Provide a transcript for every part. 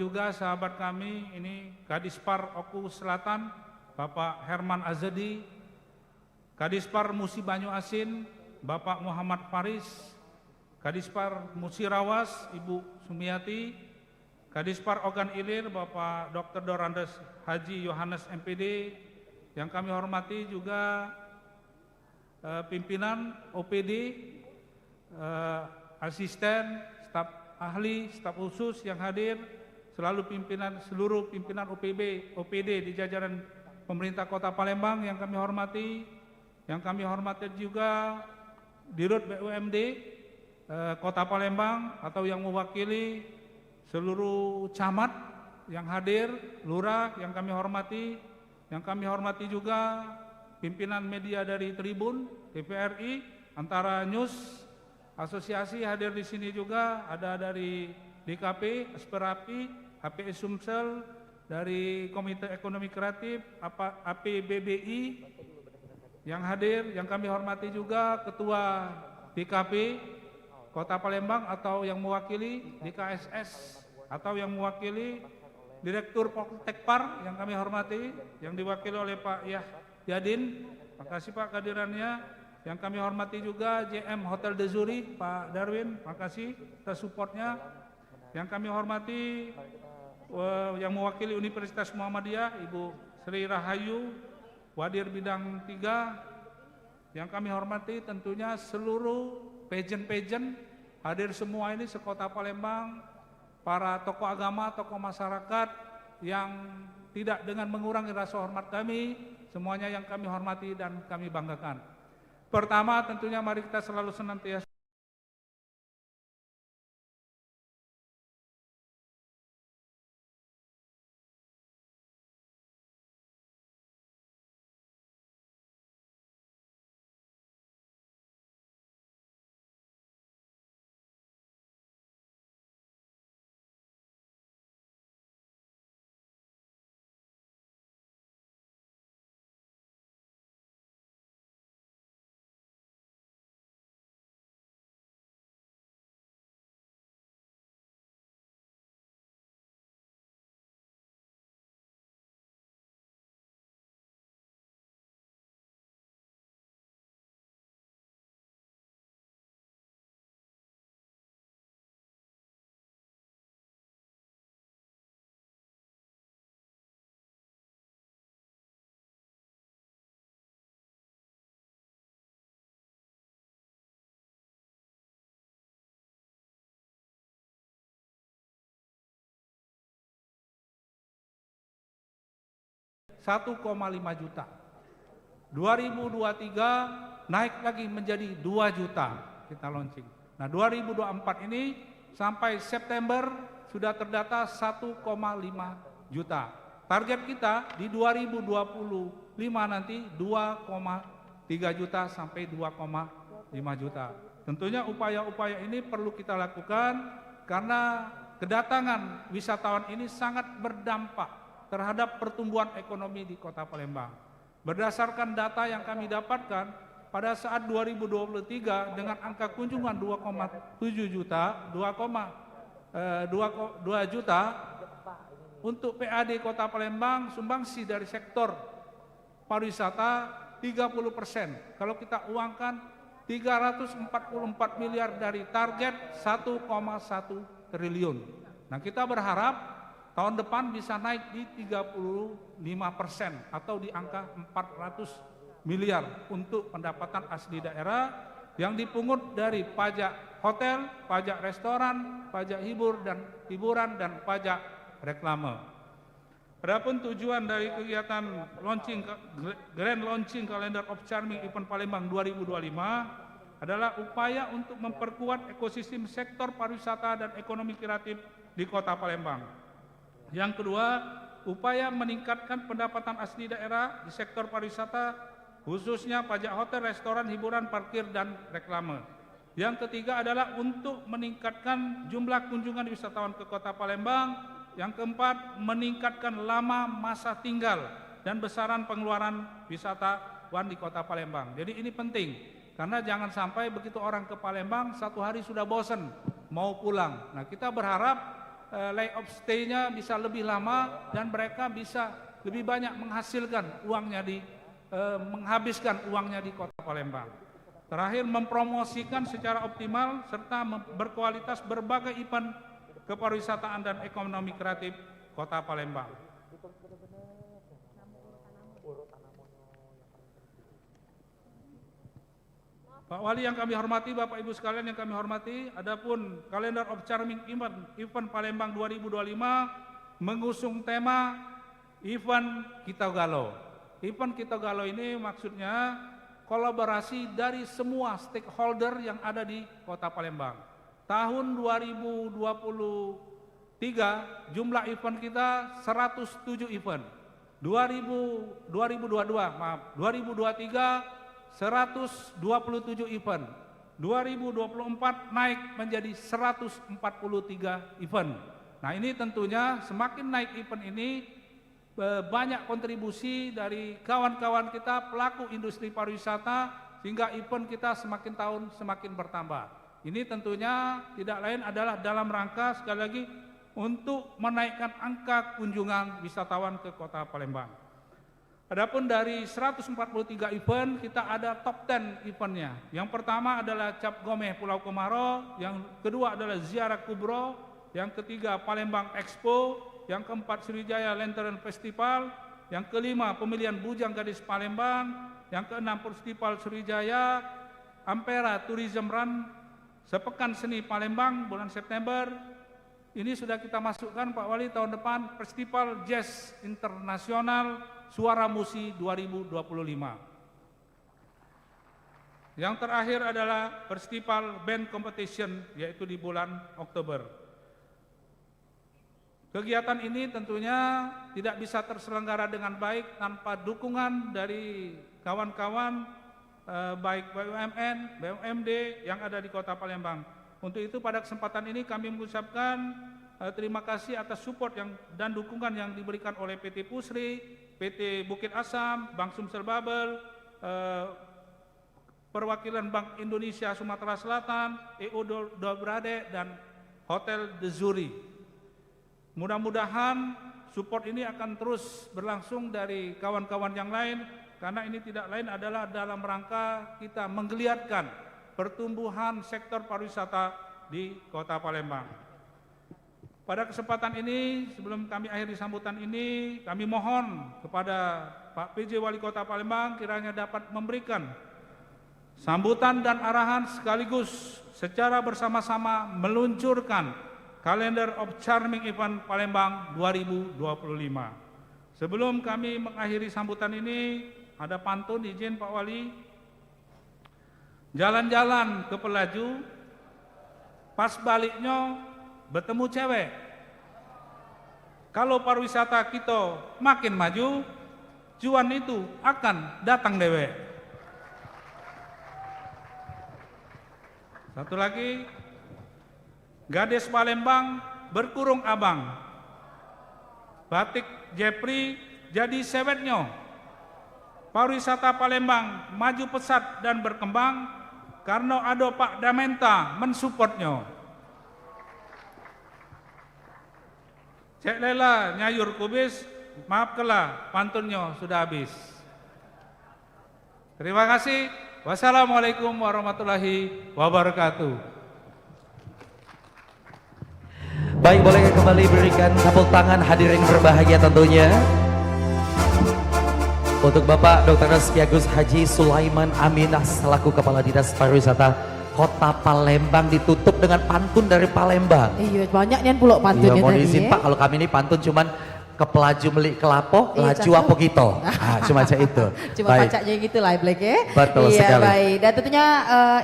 juga sahabat kami, ini Kadispar Oku Selatan, Bapak Herman Azadi, Kadispar Musi Banyu Asin, Bapak Muhammad Faris, Kadispar Musirawas, Ibu Sumiati, Kadispar Ogan Ilir, Bapak Dr. Dorandes Haji Yohanes MPD, yang kami hormati juga pimpinan OPD, asisten, staf ahli, staf khusus yang hadir, seluruh pimpinan OPD di jajaran pemerintah Kota Palembang yang kami hormati, juga Dirut BUMD Kota Palembang atau yang mewakili seluruh camat yang hadir, lurah yang kami hormati juga pimpinan media dari Tribun, TVRI, Antara News, asosiasi hadir di sini juga, ada dari DKP, Asperapi, HPS Sumsel, dari Komite Ekonomi Kreatif, APBBI yang hadir, yang kami hormati juga Ketua DKP Kota Palembang atau yang mewakili DKSS atau yang mewakili Direktur Tekpar yang kami hormati, yang diwakili oleh Pak Yadin. Terima kasih Pak kehadirannya. Yang kami hormati juga JM Hotel de Zuri, Pak Darwin, terima kasih atas supportnya. Yang kami hormati yang mewakili Universitas Muhammadiyah, Ibu Sri Rahayu, Wadir Bidang 3. Yang kami hormati tentunya seluruh pageant hadir semua ini sekota Palembang, para tokoh agama, tokoh masyarakat yang tidak dengan mengurangi rasa hormat kami, semuanya yang kami hormati dan kami banggakan. Pertama tentunya mari kita selalu senantiasa Rp1,5 juta. 2023 naik lagi menjadi 2 juta kita launching. Nah 2024 ini sampai September sudah terdata 1,5 juta. Target kita di 2025 nanti 2,3 juta sampai 2,5 juta. Tentunya upaya-upaya ini perlu kita lakukan karena kedatangan wisatawan ini sangat berdampak terhadap pertumbuhan ekonomi di Kota Palembang. Berdasarkan data yang kami dapatkan, pada saat 2023 dengan angka kunjungan 2,7 juta, 2 juta, untuk PAD Kota Palembang sumbangsi dari sektor pariwisata 30%. Kalau kita uangkan 344 miliar dari target 1,1 triliun. Nah kita berharap tahun depan bisa naik di 35% atau di angka 400 miliar untuk pendapatan asli daerah yang dipungut dari pajak hotel, pajak restoran, pajak hiburan dan pajak reklame. Adapun tujuan dari kegiatan Grand Launching Calendar of Charming Event Palembang 2025 adalah upaya untuk memperkuat ekosistem sektor pariwisata dan ekonomi kreatif di Kota Palembang. Yang kedua, upaya meningkatkan pendapatan asli daerah di sektor pariwisata, khususnya pajak hotel, restoran, hiburan, parkir, dan reklame. Yang ketiga adalah untuk meningkatkan jumlah kunjungan wisatawan ke Kota Palembang. Yang keempat, meningkatkan lama masa tinggal dan besaran pengeluaran wisatawan di Kota Palembang. Jadi ini penting, karena jangan sampai begitu orang ke Palembang, 1 hari sudah bosan, mau pulang. Nah kita berharap layoff stay-nya bisa lebih lama dan mereka bisa lebih banyak menghasilkan uangnya menghabiskan uangnya di Kota Palembang. Terakhir, mempromosikan secara optimal serta berkualitas berbagai event kepariwisataan dan ekonomi kreatif Kota Palembang. Pak Wali yang kami hormati, Bapak Ibu sekalian yang kami hormati, adapun Calendar of Charming Event Palembang 2025 mengusung tema Event Kita Galau. Event Kita Galau ini maksudnya kolaborasi dari semua stakeholder yang ada di Kota Palembang. Tahun 2023 jumlah event kita 107 event. 2023 127 event. 2024 naik menjadi 143 event. Nah, ini tentunya semakin naik event ini banyak kontribusi dari kawan-kawan kita pelaku industri pariwisata sehingga event kita semakin tahun semakin bertambah. Ini tentunya tidak lain adalah dalam rangka sekali lagi untuk menaikkan angka kunjungan wisatawan ke Kota Palembang. Adapun dari 143 event kita ada top 10 eventnya. Yang pertama adalah Cap Gomeh Pulau Komaro, yang kedua adalah Ziarah Kubro, yang ketiga Palembang Expo, yang keempat Sriwijaya Lantern Festival, yang kelima pemilihan Bujang Gadis Palembang, yang keenam Festival Sriwijaya, Ampera Tourism Run, Sepekan Seni Palembang bulan September. Ini sudah kita masukkan Pak Wali tahun depan Festival Jazz Internasional Suara Musi 2025. Yang terakhir adalah Festival Band Competition yaitu di bulan Oktober. Kegiatan ini tentunya tidak bisa terselenggara dengan baik tanpa dukungan dari kawan-kawan baik BUMN, BUMD yang ada di Kota Palembang. Untuk itu pada kesempatan ini kami mengucapkan terima kasih atas support dan dukungan yang diberikan oleh PT Pusri, PT Bukit Asam, Bank Sumsel Babel, perwakilan Bank Indonesia Sumatera Selatan, EO Dobrade, dan Hotel The Zuri. Mudah-mudahan support ini akan terus berlangsung dari kawan-kawan yang lain, karena ini tidak lain adalah dalam rangka kita menggeliatkan pertumbuhan sektor pariwisata di Kota Palembang. Pada kesempatan ini, sebelum kami akhiri sambutan ini, kami mohon kepada Pak PJ Wali Kota Palembang kiranya dapat memberikan sambutan dan arahan sekaligus secara bersama-sama meluncurkan Calendar of Charming Event Palembang 2025. Sebelum kami mengakhiri sambutan ini, ada pantun izin Pak Wali. Jalan-jalan ke Pelaju, pas baliknya bertemu cewek. Kalau pariwisata kita makin maju, cuan itu akan datang dewe. Satu lagi, gadis Palembang berkurung abang. Batik Jepri jadi sewetnya. Pariwisata Palembang maju pesat dan berkembang karena ada Pak Damenta mensupportnya. Cek Lela nyayur kubis, maaf kela pantunnya sudah habis. Terima kasih. Wassalamualaikum warahmatullahi wabarakatuh. Baik, boleh kembali berikan tepuk tangan hadirin berbahagia tentunya untuk Bapak Dr. Rezeki Agus Haji Sulaiman Aminah selaku Kepala Dinas Pariwisata Kota Palembang, ditutup dengan pantun dari Palembang. Iya, banyak nih pulau pantunnya iya, mohon tadi. izin Pak, kalau kami ini pantun cuman ke pelaju melik kelapo, Iya, laju apa gitu. Nah, cuma aja itu. Cuma Baik. pacaknya gitu lah Black ya. Betul Iya, sekali. baik. Dan tentunya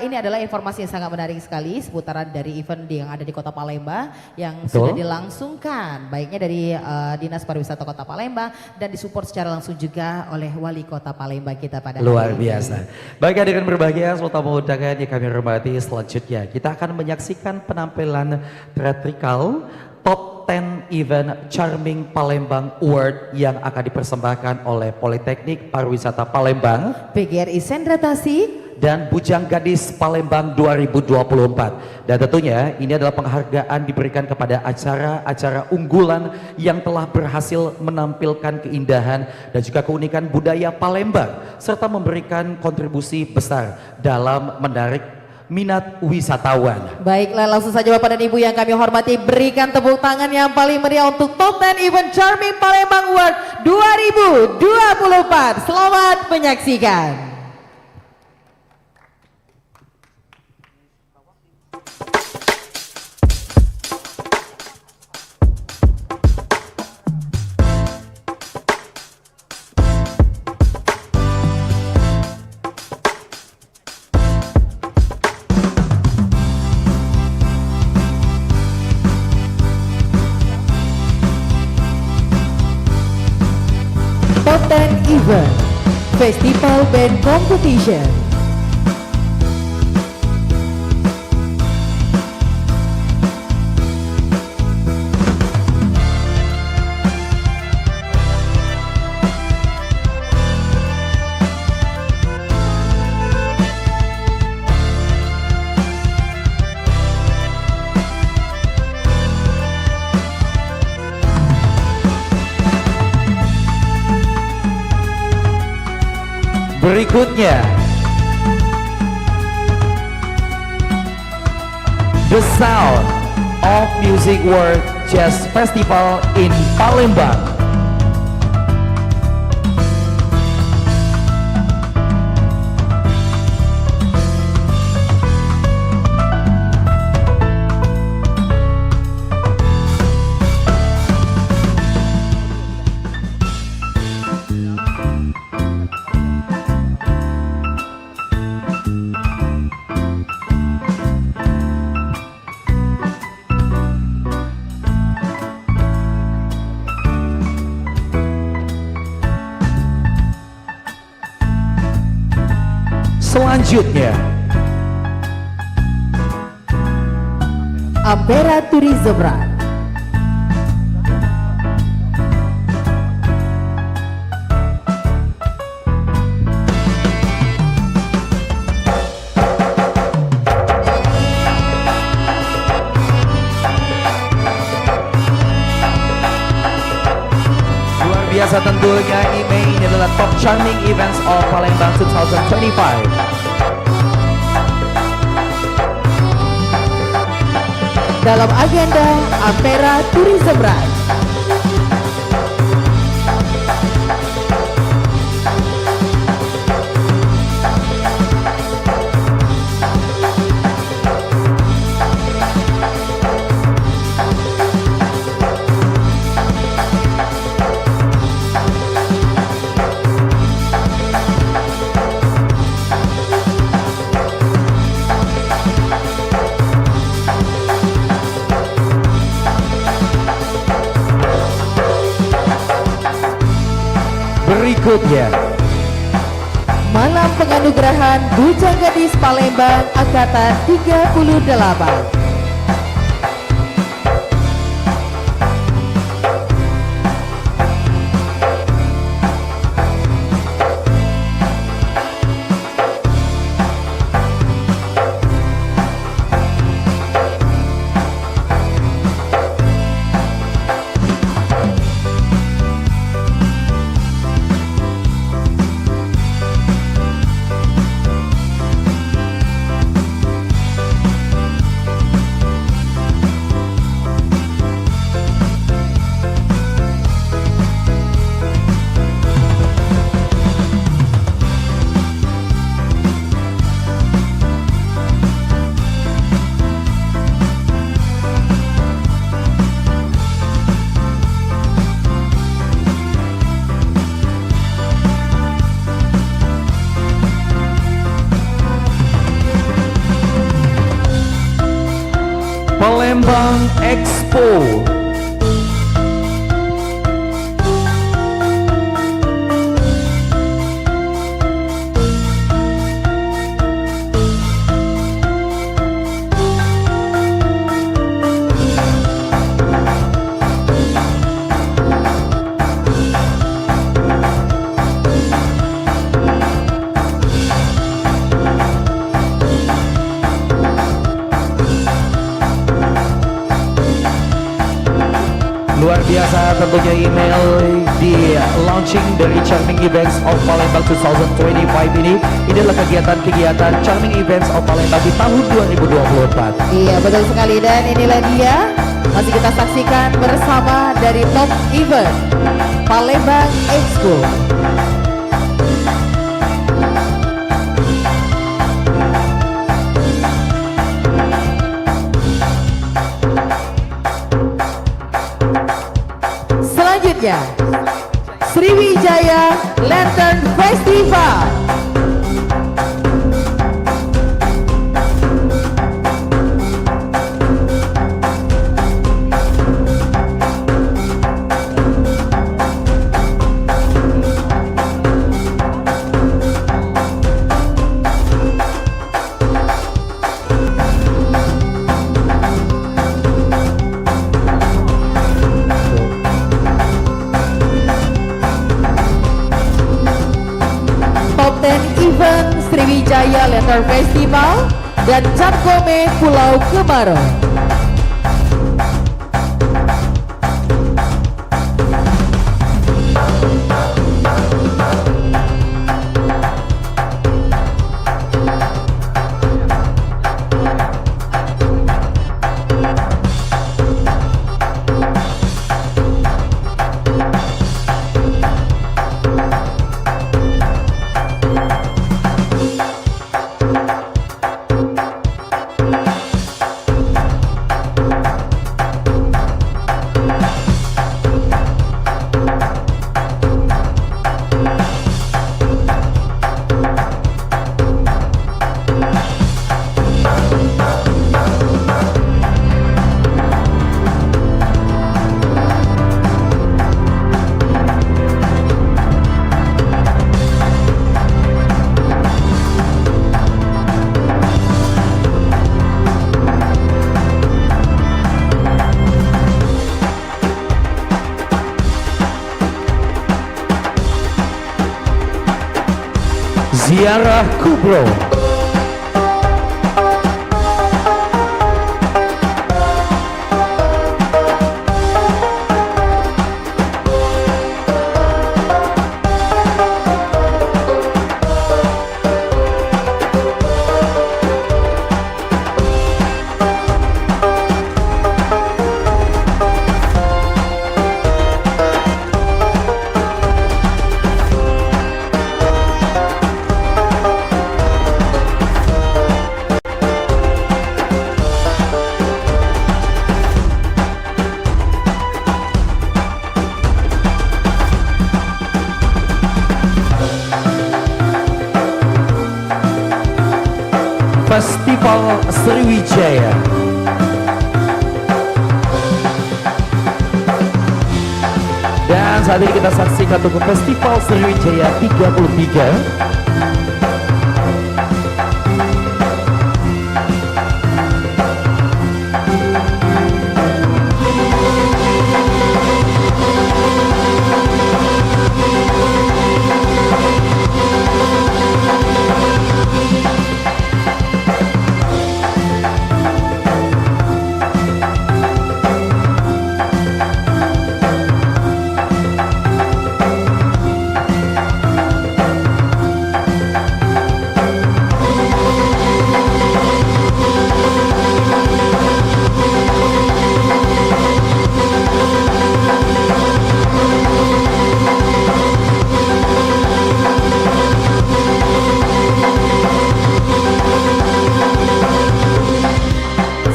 ini adalah informasi yang sangat menarik sekali seputaran dari event yang ada di Kota Palembang yang Betul. sudah dilangsungkan. Baiknya dari Dinas Pariwisata Kota Palembang dan disupport secara langsung juga oleh Wali Kota Palembang kita pada Luar hari ini. biasa. Baik, hadirin berbahagia, tamu undangan yang kami hormati, selanjutnya kita akan menyaksikan penampilan teatrikal Top 10 Event Charming Palembang Award yang akan dipersembahkan oleh Politeknik Pariwisata Palembang, PGRI Sendratasi, dan Bujang Gadis Palembang 2024. Dan tentunya ini adalah penghargaan diberikan kepada acara-acara unggulan yang telah berhasil menampilkan keindahan dan juga keunikan budaya Palembang serta memberikan kontribusi besar dalam menarik minat wisatawan. Baiklah, langsung saja Bapak dan Ibu yang kami hormati, berikan tepuk tangan yang paling meriah untuk Top 10 Event Charming Palembang Award 2024. Selamat menyaksikan. Top 10 Event Festival Band Competition. Berikutnya, The Sound of Music World Jazz Festival in Palembang. Selanjutnya, Ampera Tourism Run. luar biasa tentunya ini adalah Top Charming Events of Palembang 2025. Dalam agenda Ampera Tourism Run. Berikutnya, Malam Penganugerahan Bujang Gadis Palembang Angkatan 38. Palembang Expo. biasa tentunya email di launching dari Charming Events of Palembang 2025 ini adalah kegiatan-kegiatan Charming Events of Palembang di tahun 2024. Iya betul sekali, dan inilah dia masih kita saksikan bersama dari Top Event Palembang Expo. Selanjutnya Sriwijaya Lantern Festival. Top 10 Event Sriwijaya Lantern Festival dan Cap Gome Pulau Kemarau. Ziarah Kubro. Festival Sriwijaya. Dan saat ini kita saksikan untuk Festival Sriwijaya 33.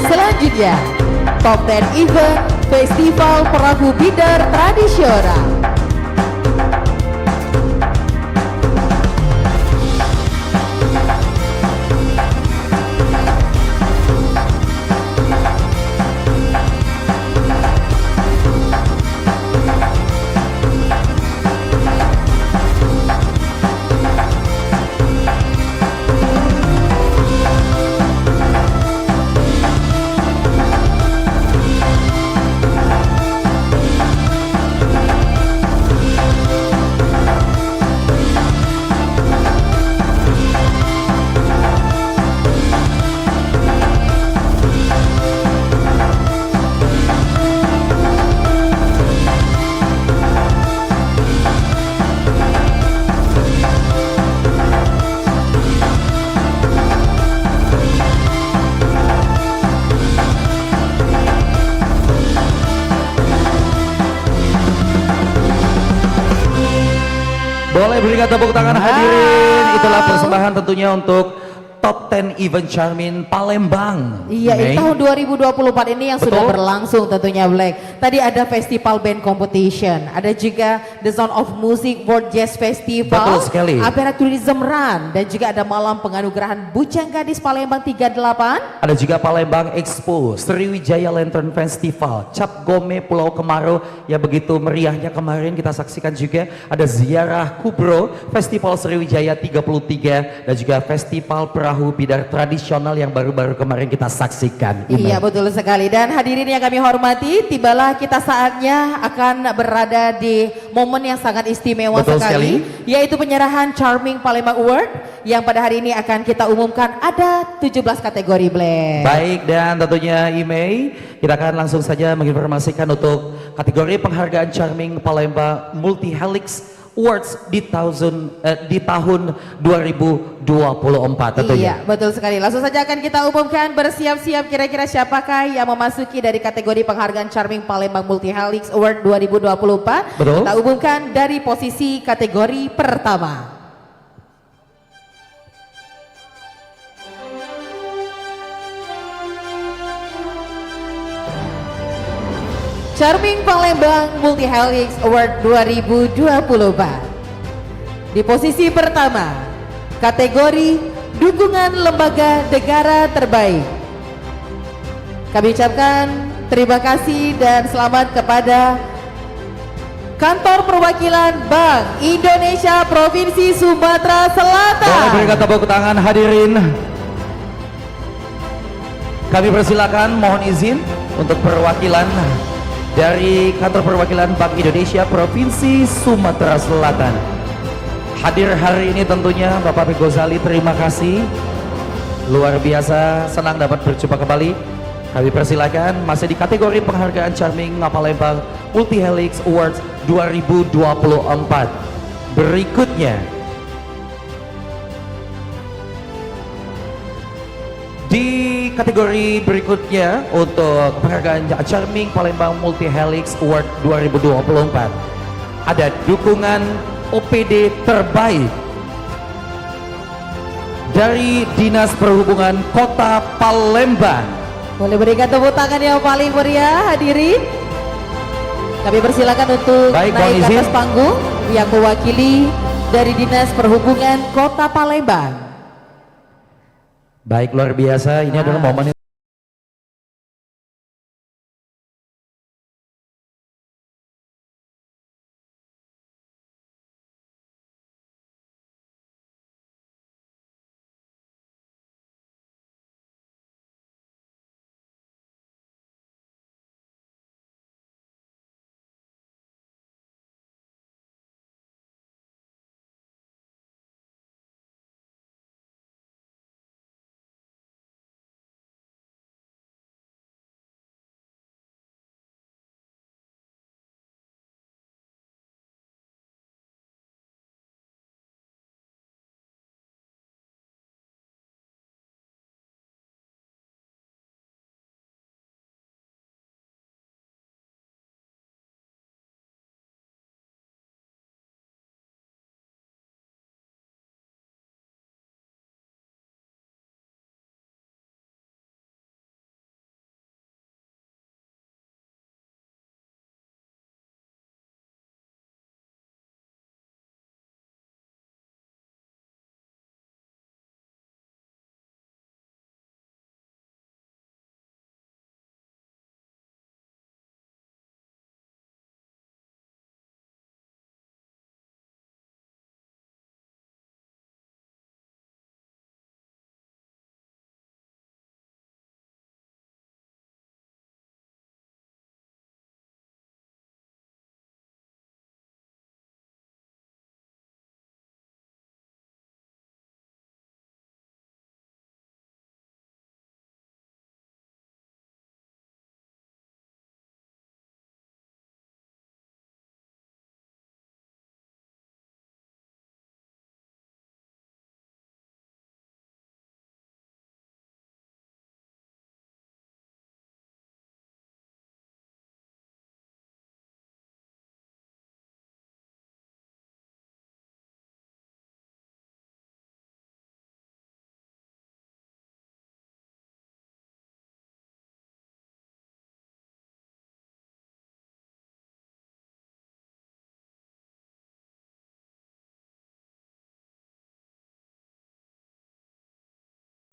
Selanjutnya, Top 10 Event Festival Perahu Bidar Tradisional. Boleh berikan tepuk tangan hadirin. Itulah persembahan tentunya untuk Top 10 Event Charming Palembang. Iya, ini Mei. tahun 2024 ini yang sudah Betul. berlangsung tentunya Black. Tadi ada Festival Band Competition, ada juga The Sound of Music World Jazz Festival, Betul sekali. Aperra Tourism Run, dan juga ada Malam Penganugerahan Bujang Gadis Palembang 38. Ada juga Palembang Expo, Sriwijaya Lantern Festival, Cap Gome Pulau Kemarau yang begitu meriahnya kemarin kita saksikan juga. Ada Ziarah Kubro, Festival Sriwijaya 33, dan juga Festival Perahu Bidar Tradisional yang baru-baru kemarin kita saksikan. Iya, betul sekali. Dan hadirin yang kami hormati, tibalah kita saatnya akan berada di momen yang sangat istimewa Betul sekali, sekali. yaitu penyerahan Charming Palembang Award yang pada hari ini akan kita umumkan. Ada 17 kategori Black. Baik, dan tentunya Imei, kita akan langsung saja menginformasikan untuk kategori penghargaan Charming Palembang Multi Helix Awards di tahun 2024 tentunya. Iya, betul sekali. Langsung saja akan kita umumkan, bersiap-siap kira-kira siapakah yang memasuki dari kategori penghargaan Charming Palembang Multi Helix Award 2024. Betul. Kita umumkan dari posisi kategori pertama. Charming Palembang Multi Helix Award 2024. Di posisi pertama, kategori dukungan lembaga negara terbaik. Kami ucapkan terima kasih dan selamat kepada Kantor Perwakilan Bank Indonesia Provinsi Sumatera Selatan. Boleh berikan tepuk tangan hadirin. Kami persilakan, mohon izin untuk perwakilan dari Kantor Perwakilan Bank Indonesia Provinsi Sumatera Selatan. Hadir hari ini tentunya Bapak P. Gozali, terima kasih. Luar biasa, senang dapat berjumpa kembali. Kami persilakan, masih di kategori penghargaan Charming Palembang Multi Helix Awards 2024. Berikutnya, di kategori berikutnya untuk penghargaan Charming Palembang Multi Helix Award 2024 ada dukungan OPD terbaik dari Dinas Perhubungan Kota Palembang. Boleh berikan tepuk tangan yang paling meriah hadirin. Kami persilakan untuk Baik, naik mohon ke izin. atas panggung yang mewakili dari Dinas Perhubungan Kota Palembang. Baik, luar biasa, ini adalah momen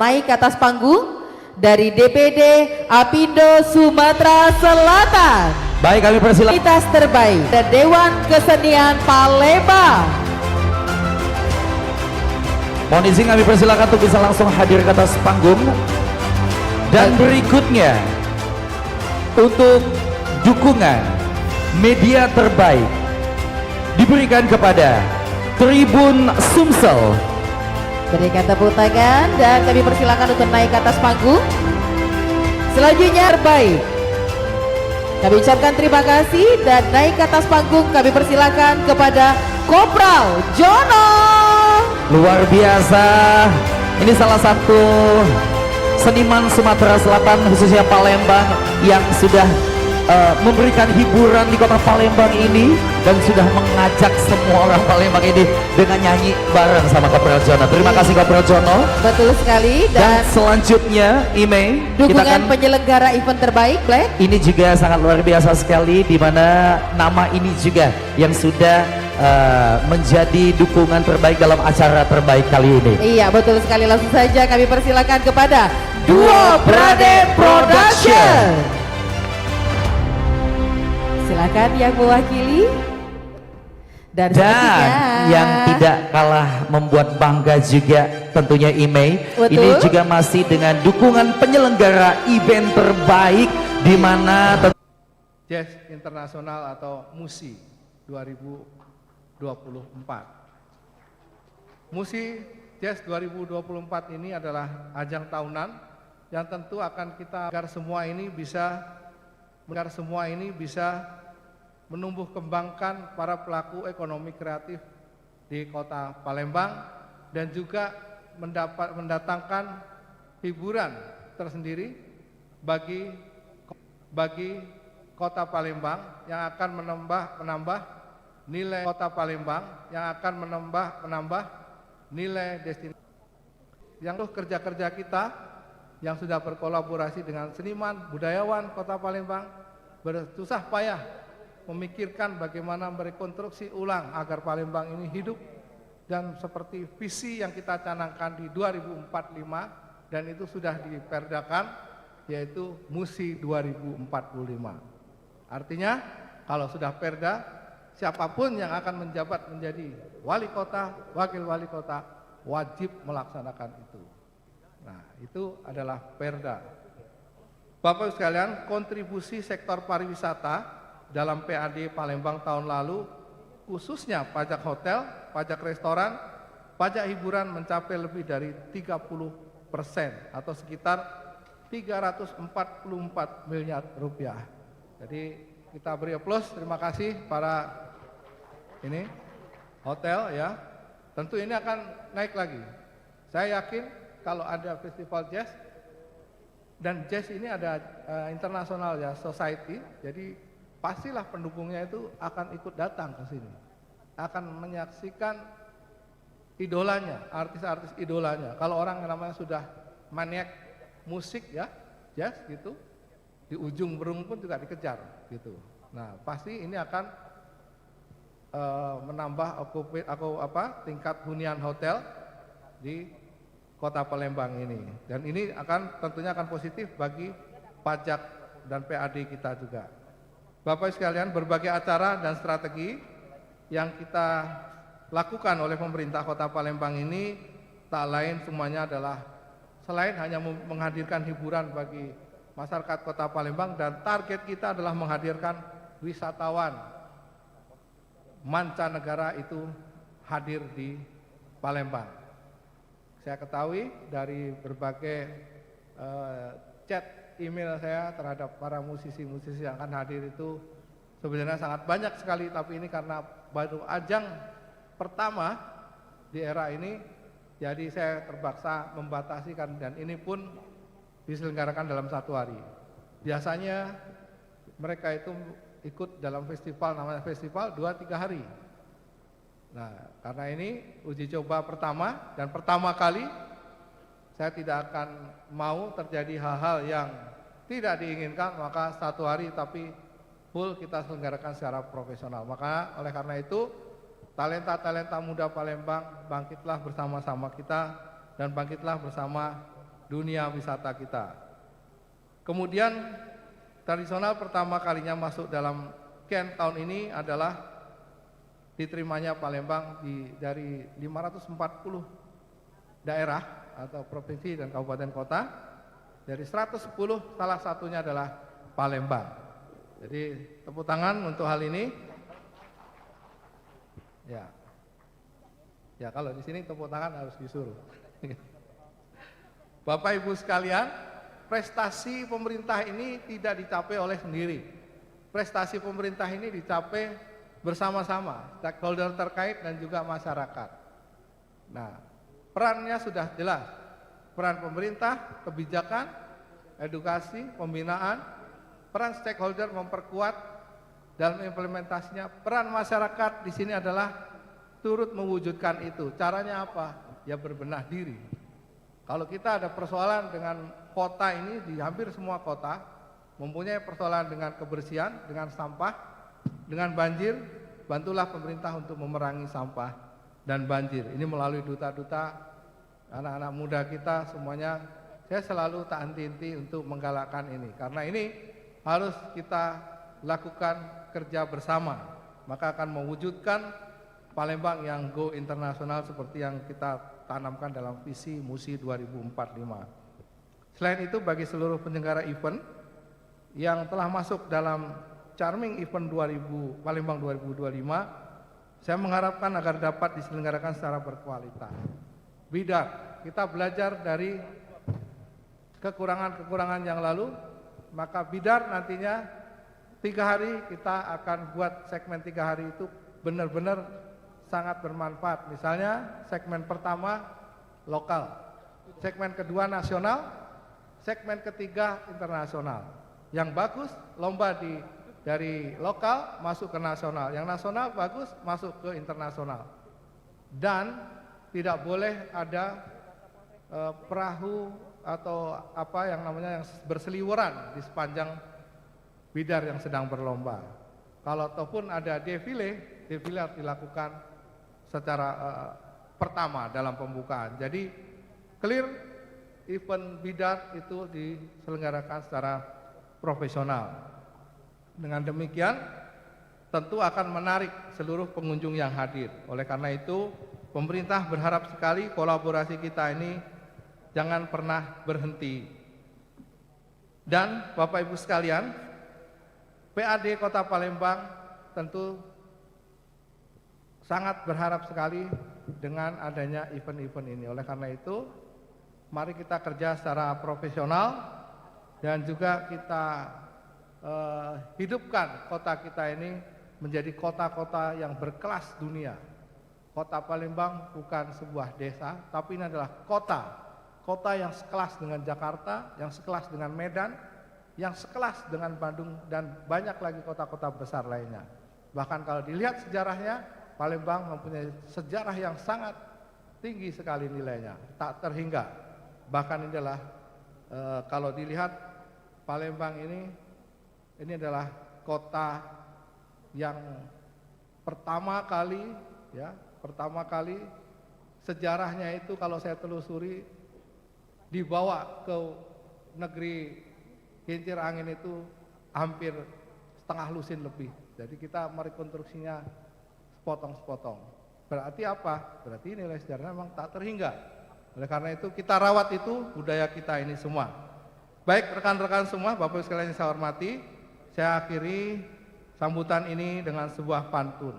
naik ke atas panggung dari DPD Apindo Sumatera Selatan. Baik, kami persilakan. Kualitas terbaik dan Dewan Kesenian Palembang. Mohon izin kami persilakan untuk bisa langsung hadir ke atas panggung. Dan berikutnya untuk dukungan media terbaik diberikan kepada Tribun Sumsel. Berikan tepuk tangan dan kami persilakan untuk naik ke atas panggung. Selanjutnya terbaik. Kami ucapkan terima kasih dan naik ke atas panggung kami persilakan kepada Kopral Jono. Luar biasa. Ini salah satu seniman Sumatera Selatan khususnya Palembang yang sudah memberikan hiburan di kota Palembang ini dan sudah mengajak semua orang Palembang ini dengan nyanyi bareng sama Kopral Jono. Terima kasih Kopral Jono. Betul sekali. Dan selanjutnya Ime, dukungan penyelenggara event terbaik Black. Ini juga sangat luar biasa sekali, di mana nama ini juga yang sudah menjadi dukungan terbaik dalam acara terbaik kali ini. Iya betul sekali, langsung saja kami persilakan kepada Duo Brade Production. Silakan yang mewakili. Dan yang tidak kalah membuat bangga juga tentunya Ime. Ini juga masih dengan dukungan penyelenggara event terbaik di mana Jazz Internasional atau MUSI 2024. MUSI Jazz 2024 ini adalah ajang tahunan yang tentu akan kita agar semua ini bisa menumbuh kembangkan para pelaku ekonomi kreatif di kota Palembang dan juga mendatangkan hiburan tersendiri bagi kota Palembang yang akan menambah nilai kota Palembang yang akan menambah nilai destinasi. Yang kerja-kerja kita yang sudah berkolaborasi dengan seniman, budayawan kota Palembang bersusah payah memikirkan bagaimana merekonstruksi ulang agar Palembang ini hidup dan seperti visi yang kita canangkan di 2045 dan itu sudah diperdakan, yaitu MUSI 2045. Artinya kalau sudah perda, siapapun yang akan menjabat menjadi wali kota, wakil wali kota wajib melaksanakan itu. Nah, itu adalah perda. Bapak sekalian, kontribusi sektor pariwisata dalam PAD Palembang tahun lalu, khususnya pajak hotel, pajak restoran, pajak hiburan mencapai lebih dari 30% atau sekitar 344 miliar rupiah. Jadi kita beri aplaus, terima kasih para ini hotel ya. Tentu ini akan naik lagi. Saya yakin kalau ada festival jazz dan jazz ini ada internasional ya, society, jadi pastilah pendukungnya itu akan ikut datang ke sini, akan menyaksikan idolanya, artis-artis idolanya. Kalau orang yang namanya sudah maniak musik ya, jazz gitu, di ujung berung pun juga dikejar gitu. Nah, pasti ini akan menambah tingkat hunian hotel di kota Palembang ini. Dan ini tentunya akan positif bagi pajak dan PAD kita juga. Bapak sekalian, berbagai acara dan strategi yang kita lakukan oleh pemerintah kota Palembang ini tak lain semuanya adalah selain hanya menghadirkan hiburan bagi masyarakat kota Palembang, dan target kita adalah menghadirkan wisatawan mancanegara itu hadir di Palembang. Saya ketahui dari berbagai chat email saya terhadap para musisi-musisi yang akan hadir itu sebenarnya sangat banyak sekali, tapi ini karena baru ajang pertama di era ini, jadi saya terpaksa membatasi dan ini pun diselenggarakan dalam 1 hari. Biasanya mereka itu ikut dalam festival, namanya festival 2-3 hari. Nah, karena ini uji coba pertama dan pertama kali, saya tidak akan mau terjadi hal-hal yang tidak diinginkan, maka 1 hari tapi full kita selenggarakan secara profesional. Maka oleh karena itu talenta-talenta muda Palembang, bangkitlah bersama-sama kita dan bangkitlah bersama dunia wisata kita. Kemudian tradisional pertama kalinya masuk dalam Ken tahun ini adalah diterimanya Palembang dari 540 daerah atau provinsi dan kabupaten kota. Dari 110 salah satunya adalah Palembang. Jadi tepuk tangan untuk hal ini. Ya kalau di sini tepuk tangan harus disuruh. Bapak Ibu sekalian, prestasi pemerintah ini tidak dicapai oleh sendiri. Prestasi pemerintah ini dicapai bersama-sama, stakeholder terkait dan juga masyarakat. Nah, perannya sudah jelas. Peran pemerintah, kebijakan, edukasi, pembinaan, peran stakeholder memperkuat dalam implementasinya. Peran masyarakat di sini adalah turut mewujudkan itu. Caranya apa? Ya berbenah diri. Kalau kita ada persoalan dengan kota ini, di hampir semua kota mempunyai persoalan dengan kebersihan, dengan sampah, dengan banjir, bantulah pemerintah untuk memerangi sampah dan banjir. Ini melalui duta-duta anak-anak muda kita semuanya. Saya selalu tak henti-henti untuk menggalakkan ini, karena ini harus kita lakukan kerja bersama, maka akan mewujudkan Palembang yang go internasional seperti yang kita tanamkan dalam visi MUSI 2045. Selain itu, bagi seluruh penyelenggara event yang telah masuk dalam Charming Event Palembang 2025, saya mengharapkan agar dapat diselenggarakan secara berkualitas. Bidar, kita belajar dari kekurangan-kekurangan yang lalu, maka Bidar nantinya 3 hari kita akan buat segmen 3 hari itu benar-benar sangat bermanfaat. Misalnya segmen pertama lokal, segmen kedua nasional, segmen ketiga internasional. Yang bagus lomba dari lokal masuk ke nasional, yang nasional bagus masuk ke internasional. Dan tidak boleh ada perahu atau apa yang namanya yang berseliweran di sepanjang Bidar yang sedang berlomba. Kalau ataupun ada defile harus dilakukan secara pertama dalam pembukaan. Jadi clear, event Bidar itu diselenggarakan secara profesional. Dengan demikian tentu akan menarik seluruh pengunjung yang hadir. Oleh karena itu pemerintah berharap sekali kolaborasi kita ini jangan pernah berhenti. Dan Bapak Ibu sekalian, PAD Kota Palembang tentu sangat berharap sekali dengan adanya event-event ini. Oleh karena itu, mari kita kerja secara profesional dan juga kita hidupkan kota kita ini menjadi kota-kota yang berkelas dunia. Kota Palembang bukan sebuah desa, tapi ini adalah kota yang sekelas dengan Jakarta, yang sekelas dengan Medan, yang sekelas dengan Bandung, dan banyak lagi kota-kota besar lainnya. Bahkan kalau dilihat sejarahnya, Palembang mempunyai sejarah yang sangat tinggi sekali nilainya, tak terhingga. Bahkan ini adalah kalau dilihat Palembang ini adalah kota yang pertama kali sejarahnya itu kalau saya telusuri dibawa ke negeri kincir angin itu hampir setengah lusin lebih. Jadi kita merekonstruksinya sepotong-sepotong. Berarti apa? Berarti nilai sejarahnya memang tak terhingga. Oleh karena itu kita rawat itu budaya kita ini semua. Baik rekan-rekan semua, Bapak Ibu sekalian yang saya hormati, saya akhiri sambutan ini dengan sebuah pantun.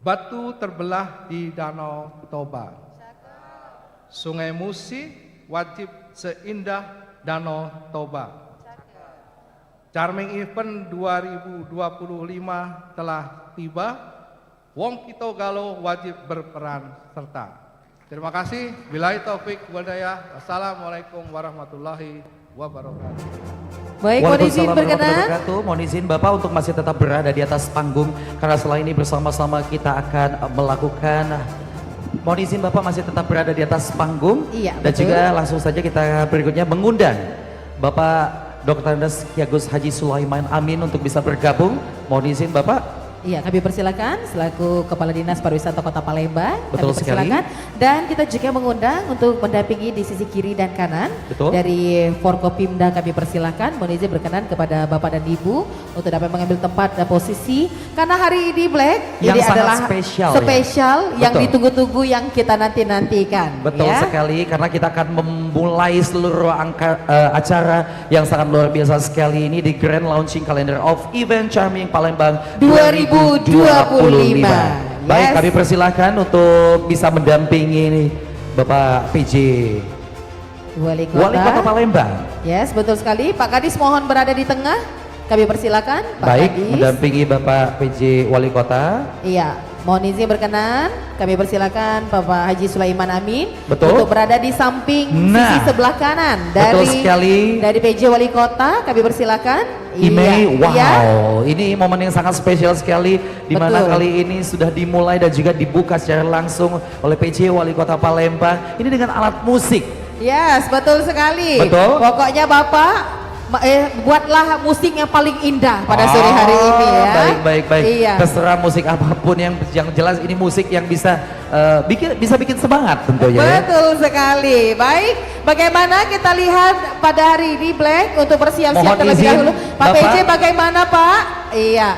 Batu terbelah di Danau Toba, Sungai Musi wajib seindah Danau Toba. Charming Event 2025 telah tiba, wong kita galau wajib berperan serta. Terima kasih. Billahi taufik walhidayah. Wassalamualaikum warahmatullahi wabarakatuh. Baik, mohon izin berkenan. Mohon izin Bapak untuk masih tetap berada di atas panggung, karena setelah ini bersama-sama kita akan melakukan. Mohon izin Bapak masih tetap berada di atas panggung. Iya, dan betul. juga langsung saja kita berikutnya mengundang Bapak Dr. Andes Ki Agus Haji Sulaiman Amin untuk bisa bergabung. Mohon izin Bapak. Iya, kami persilakan selaku Kepala Dinas Pariwisata Kota Palembang. Betul kami persilakan. sekali. Dan kita juga mengundang untuk mendampingi di sisi kiri dan kanan. Betul. Dari Forkopimda kami persilakan. Mohon izin berkenan kepada Bapak dan Ibu untuk dapat mengambil tempat dan posisi. Karena hari ini Black, Yang ini sangat adalah spesial, ya? yang Betul. ditunggu-tunggu yang kita nanti-nantikan. Betul ya. sekali, karena kita akan memulai seluruh acara yang sangat luar biasa sekali ini di Grand Launching Calendar of Event Charming Palembang 2025. Baik, Yes. kami persilahkan untuk bisa mendampingi ini Bapak PJ Wali Kota. Wali Kota Palembang. Yes, betul sekali. Pak Kadis mohon berada di tengah. Kami persilakan Pak Baik, Kadis. mendampingi Bapak PJ Wali Kota. Iya, mohon izin berkenan. Kami persilakan Bapak Haji Sulaiman Amin Betul. untuk berada di samping Nah, sisi sebelah kanan betul sekali. dari PJ Wali Kota. Kami persilakan. Imei, wow, iya. ini momen yang sangat spesial sekali di mana Betul. kali ini sudah dimulai dan juga dibuka secara langsung oleh PJ Wali Kota Palembang. Ini dengan alat musik. Yes, betul sekali. Betul. Pokoknya Bapak buatlah musik yang paling indah pada sore hari ini ya. Baik. Iya. Terserah musik apapun yang jelas ini musik yang bisa bikin semangat tentunya ya. Betul sekali. Baik, bagaimana kita lihat pada hari ini Black untuk bersiap-siap Mohon terlebih izin, dahulu. Pak Bapak. PJ bagaimana Pak? Iya.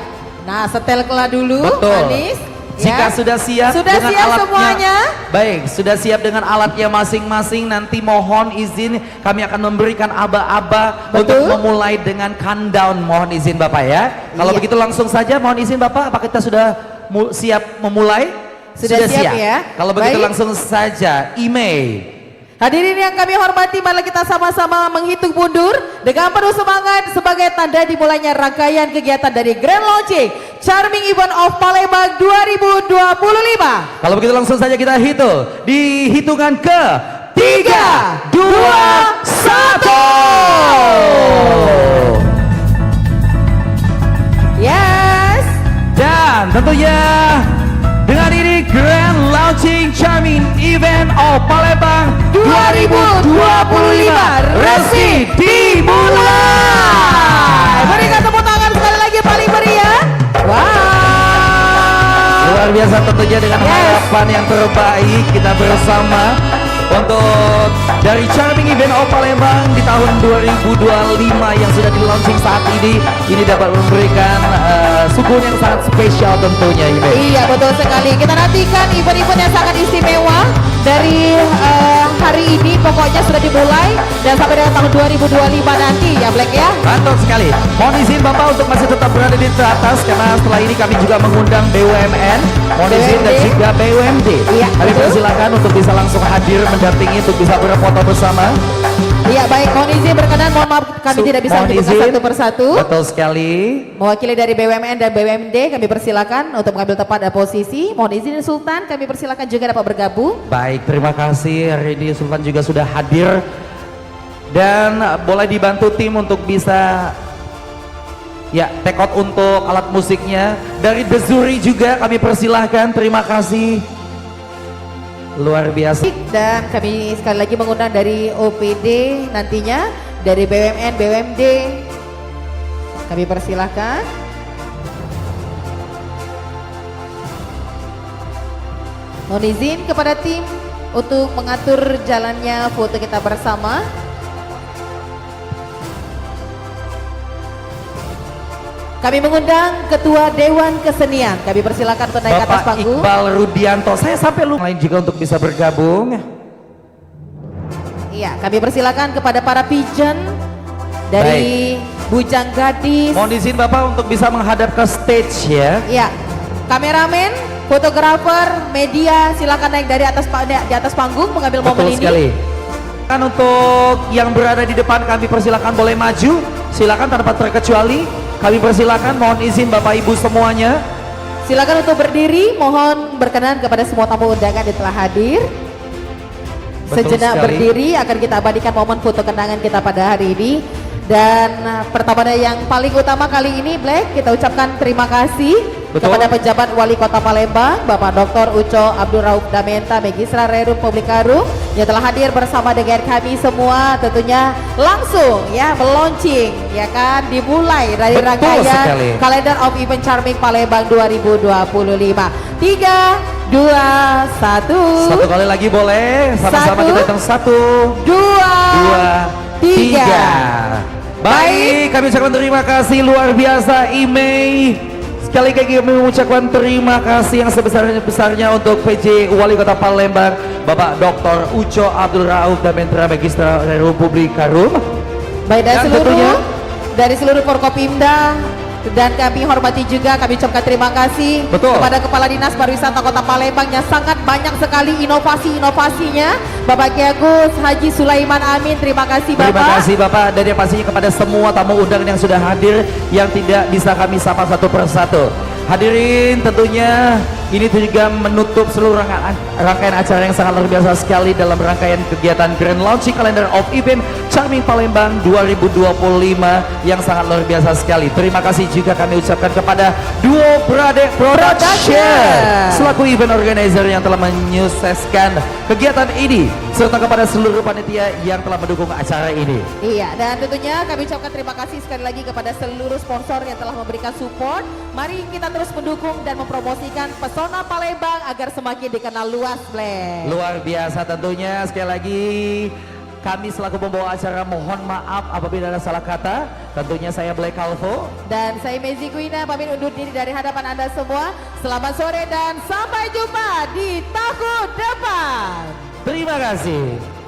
Nah, setelnya dulu Betul. Anis. Jika ya. sudah siap Sudah dengan siap alatnya, semuanya? baik, sudah siap dengan alatnya masing-masing. Nanti mohon izin kami akan memberikan aba-aba untuk Betul. memulai dengan countdown. Mohon izin Bapak ya. Kalau Iya. begitu langsung saja, mohon izin Bapak, apa kita sudah siap memulai? Sudah siap ya? Kalau begitu Baik. langsung saja, Imei. Hadirin yang kami hormati, mari kita sama-sama menghitung mundur dengan penuh semangat sebagai tanda dimulainya rangkaian kegiatan dari Grand Launching Charming Event of Palembang 2025. Kalau begitu langsung saja kita hitung di hitungan ke 3, 2, 1. Yes. Dan tentunya dengan ini Grand Launching Charming Event of Palembang 2025 resmi dimulai. Berikan tepuk tangan sekali lagi paling meriah. Wow. Luar biasa tentunya dengan Yes. harapan yang terbaik kita bersama untuk dari Charming Event of Palembang di tahun 2025 yang sudah di launching saat ini dapat memberikan suguhan yang sangat spesial tentunya ini. Iya betul sekali. Kita nantikan event-event yang sangat istimewa dari hari ini. Pokoknya sudah dimulai dan sampai dengan tahun 2025 nanti ya Black ya. Mantap sekali. Mohon izin Bapak untuk masih tetap berada di atas karena setelah ini kami juga mengundang BUMN, mohon izin dan BUMD. juga BUMD. Iya, Kami betul. persilakan untuk bisa langsung hadir mendampingi untuk bisa berfoto bersama. Iya baik, mohon izin berkenan, mohon maaf kami tidak bisa Mohon membuka izin. satu persatu. Betul sekali. Mewakili dari BUMN dan BUMD kami persilakan untuk mengambil tempat dan posisi. Mohon izin Sultan, kami persilakan juga dapat bergabung. Baik, terima kasih. Hari ini Sultan juga sudah hadir dan boleh dibantu tim untuk bisa ya take out untuk alat musiknya. Dari The Zuri juga kami persilahkan. Terima kasih. Luar biasa. Dan kami sekali lagi mengundang dari OPD nantinya, dari BUMN, BUMD. Kami persilahkan. Mohon izin kepada tim untuk mengatur jalannya foto kita bersama. Kami mengundang Ketua Dewan Kesenian. Kami persilakan untuk naik ke atas Bapak panggung. Iqbal Rudianto. Saya sampai lupa lain juga untuk bisa bergabung. Iya, kami persilakan kepada para pigeon dari Bujang Gadis. Mohon izin Bapak untuk bisa menghadap ke stage ya. Iya, kameramen, fotografer, media, silakan naik dari di atas panggung mengambil momen Betul ini. sekali. Kan untuk yang berada di depan kami persilakan boleh maju. Silakan tanpa terkecuali. Kami persilakan, mohon izin Bapak Ibu semuanya. Silakan untuk berdiri, mohon berkenan kepada semua tamu undangan yang telah hadir. Betul Sejenak sekali. berdiri akan kita abadikan momen foto kenangan kita pada hari ini. Dan pertama yang paling utama kali ini Black, kita ucapkan terima kasih Betul. kepada pejabat Wali Kota Palembang, Bapak Dr. Uco Abdul Rauf Damenta, Magistra Rerum Publik Harum yang telah hadir bersama dengan kami semua, tentunya langsung ya meluncing ya kan, dimulai dari Betul rangkaian sekali. Calendar of Event Charming Palembang 2025. 3, 2, 1. Satu kali lagi boleh, sama-sama Satu. kita hitung 1, 2, 3. Baik, kami ucapkan terima kasih luar biasa Imei. Sekali lagi kami mengucapkan terima kasih yang sebesar-besarnya untuk PJ Wali Kota Palembang, Bapak Dr. Uco Abdul Rauf Damenta, Magistra Rerum Publik Harum. Baik, Dan tentunya dari seluruh Forkopimda, dan kami hormati juga, kami ucapkan terima kasih Betul. kepada Kepala Dinas Pariwisata Kota Palembang yang sangat banyak sekali inovasi-inovasinya, Bapak Ki Agus Haji Sulaiman Amin. Terima kasih Bapak. Terima kasih Bapak, dan yang pastinya kepada semua tamu undangan yang sudah hadir yang tidak bisa kami sapa satu persatu. Hadirin, tentunya ini juga menutup seluruh rangkaian acara yang sangat luar biasa sekali dalam rangkaian kegiatan Grand Launching Calendar of Event Charming Palembang 2025 yang sangat luar biasa sekali. Terima kasih juga kami ucapkan kepada Duo Bradek Production selaku event organizer yang telah menyukseskan kegiatan ini, serta kepada seluruh panitia yang telah mendukung acara ini. Iya, dan tentunya kami ucapkan terima kasih sekali lagi kepada seluruh sponsor yang telah memberikan support. Mari kita terus mendukung dan mempromosikan pesona Palembang agar semakin dikenal luas, Black. Luar biasa tentunya. Sekali lagi kami selaku pembawa acara mohon maaf apabila ada salah kata. Tentunya saya Black Calvo Dan saya Mezi Kuina pamit undur diri dari hadapan Anda semua. Selamat sore dan sampai jumpa di tahun depan. terima kasih.